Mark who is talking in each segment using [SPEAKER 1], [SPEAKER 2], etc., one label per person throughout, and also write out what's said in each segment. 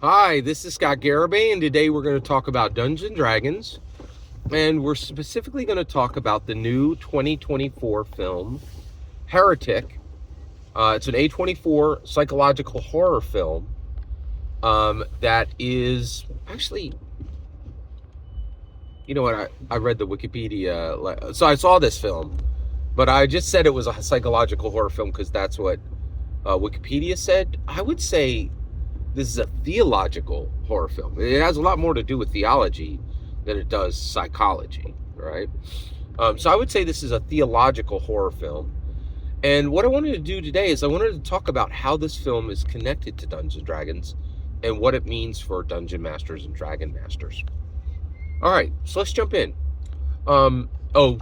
[SPEAKER 1] Hi, this is Scott Garibay, and today we're going to talk about Dungeons and Dragons, and we're specifically going to talk about the new 2024 film, Heretic. It's an A24 psychological horror film that is actually, you know what, I read the Wikipedia, so I saw this film, but I just said it was a psychological horror film because that's what Wikipedia said. I would say this is a theological horror film. It has a lot more to do with theology than it does psychology, right? So I would say this is a theological horror film. And what I wanted to do today is I wanted to talk about how this film is connected to Dungeons and Dragons and what it means for Dungeon Masters and Dragon Masters. All right, so let's jump in. Oh,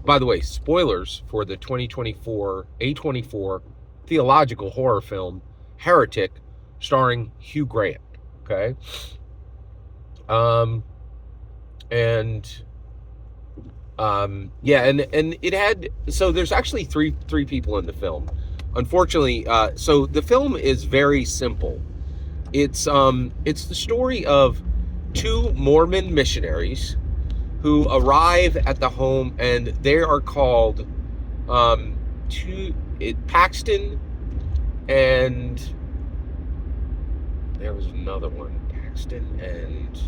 [SPEAKER 1] by the way, spoilers for the 2024 A24 theological horror film, Heretic, starring Hugh Grant. Okay. Um, and yeah, and it had, so there's actually three people in the film. Unfortunately, so the film is very simple. It's the story of two Mormon missionaries who arrive at the home, and they are called Paxton, and there was another one, Paxton and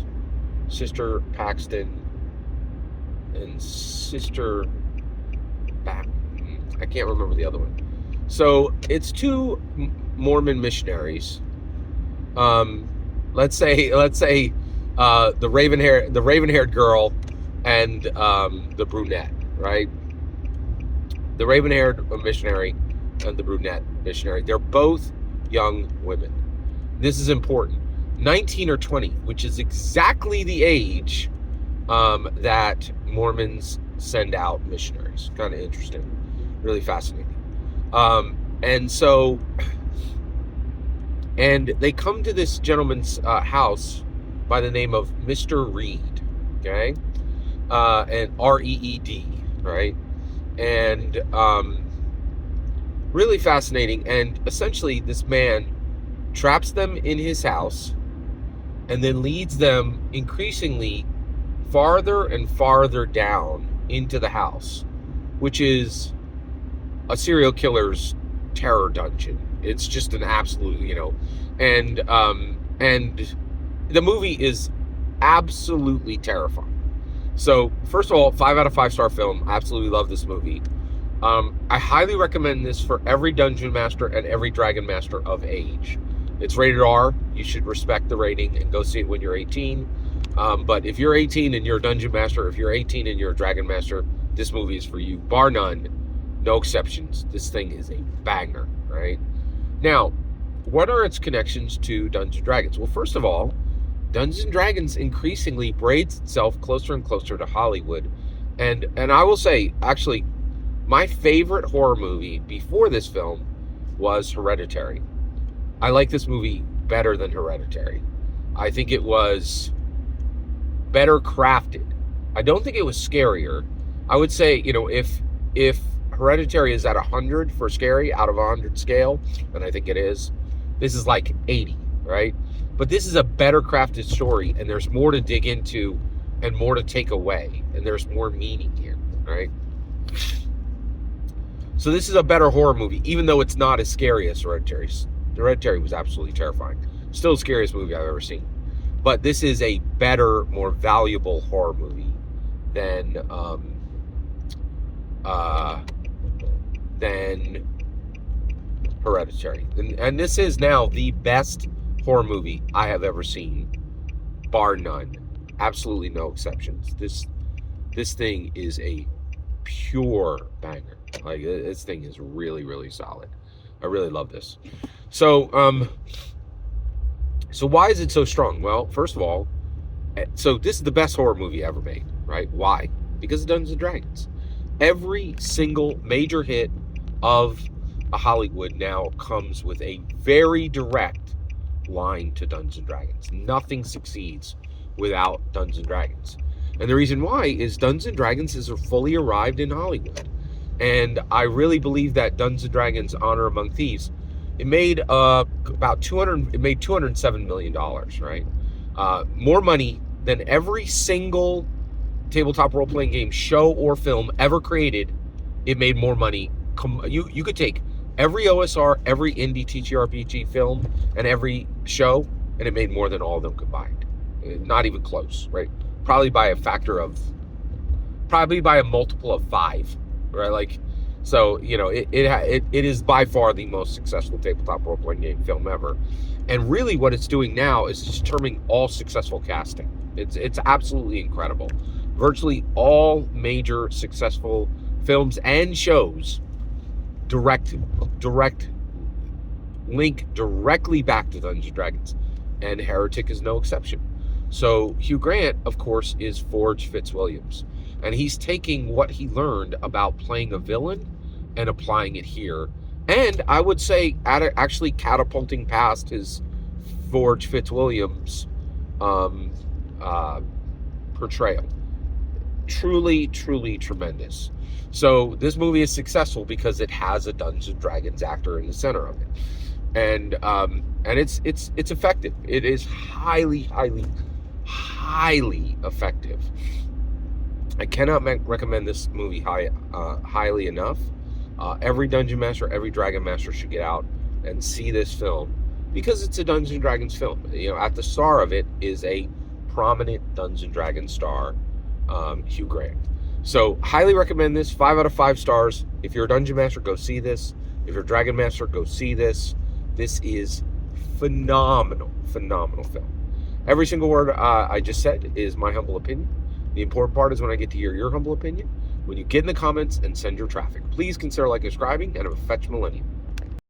[SPEAKER 1] Sister Paxton and Sister Back. I can't remember the other one. So it's two Mormon missionaries. Let's say the raven-haired girl and the brunette, right? The raven-haired missionary and the brunette missionary. They're both young women. This is important. 19 or 20, which is exactly the age that Mormons send out missionaries. Kind of interesting. Really fascinating. And they come to this gentleman's house by the name of Mr. Reed, okay? And R-E-E-D, right? And really fascinating. And essentially, this man traps them in his house and then leads them increasingly farther and farther down into the house, which is a serial killer's terror dungeon. It's just an absolute, and the movie is absolutely terrifying. So first of all, 5 out of 5 star film. I absolutely love this movie. I highly recommend this for every dungeon master and every dragon master of age. It's rated R. You should respect the rating and go see it when you're 18. But if you're 18 and you're a dungeon master, if you're 18 and you're a dragon master, this movie is for you, bar none, no exceptions. This thing is a banger, right? Now, what are its connections to Dungeons and Dragons? Well, first of all, Dungeons and Dragons increasingly braids itself closer and closer to Hollywood. And I will say, actually, my favorite horror movie before this film was Hereditary. I like this movie better than Hereditary. I think it was better crafted. I don't think it was scarier. I would say, if Hereditary is at 100 for scary out of 100 scale, and I think it is, this is like 80, right? But this is a better crafted story, and there's more to dig into and more to take away, and there's more meaning here, right? So this is a better horror movie, even though it's not as scary as Hereditary. Hereditary was absolutely terrifying. Still the scariest movie I've ever seen. But this is a better, more valuable horror movie than Hereditary. And this is now the best horror movie I have ever seen, bar none. Absolutely no exceptions. This thing is a pure banger. Like, this thing is really, really solid. I really love this. So why is it so strong? Well, first of all, so this is the best horror movie ever made, right? Why? Because of Dungeons and Dragons. Every single major hit of a Hollywood now comes with a very direct line to Dungeons and Dragons. Nothing succeeds without Dungeons and Dragons. And the reason why is Dungeons and Dragons has fully arrived in Hollywood. And I really believe that Dungeons and Dragons Honor Among Thieves It made about 200. It made $207 million, right? More money than every single tabletop role playing game show or film ever created. It made more money. You could take every OSR, every indie TTRPG film, and every show, and it made more than all of them combined. Not even close, right? Probably by a multiple of 5, right? Like, so it is by far the most successful tabletop role playing game film ever, and really what it's doing now is determining all successful casting. It's absolutely incredible. Virtually all major successful films and shows direct link directly back to Dungeons and Dragons, and Heretic is no exception. So Hugh Grant, of course, is Forge Fitzwilliams, and he's taking what he learned about playing a villain and applying it here, and I would say actually catapulting past his Forge Fitzwilliams portrayal. Truly, truly tremendous. So this movie is successful because it has a Dungeons and Dragons actor in the center of it, and it's effective. It is highly, highly, highly effective. I cannot recommend this movie highly enough. Every Dungeon Master, every Dragon Master should get out and see this film because it's a Dungeons and Dragons film. At the star of it is a prominent Dungeons and Dragons star, Hugh Grant. So highly recommend this. 5 out of 5 stars. If you're a Dungeon Master, go see this. If you're a Dragon Master, go see this. This is phenomenal film. Every single word I just said is my humble opinion. The important part is when I get to hear your humble opinion. When you get in the comments and send your traffic. Please consider like, subscribing, and have a fetch millennium.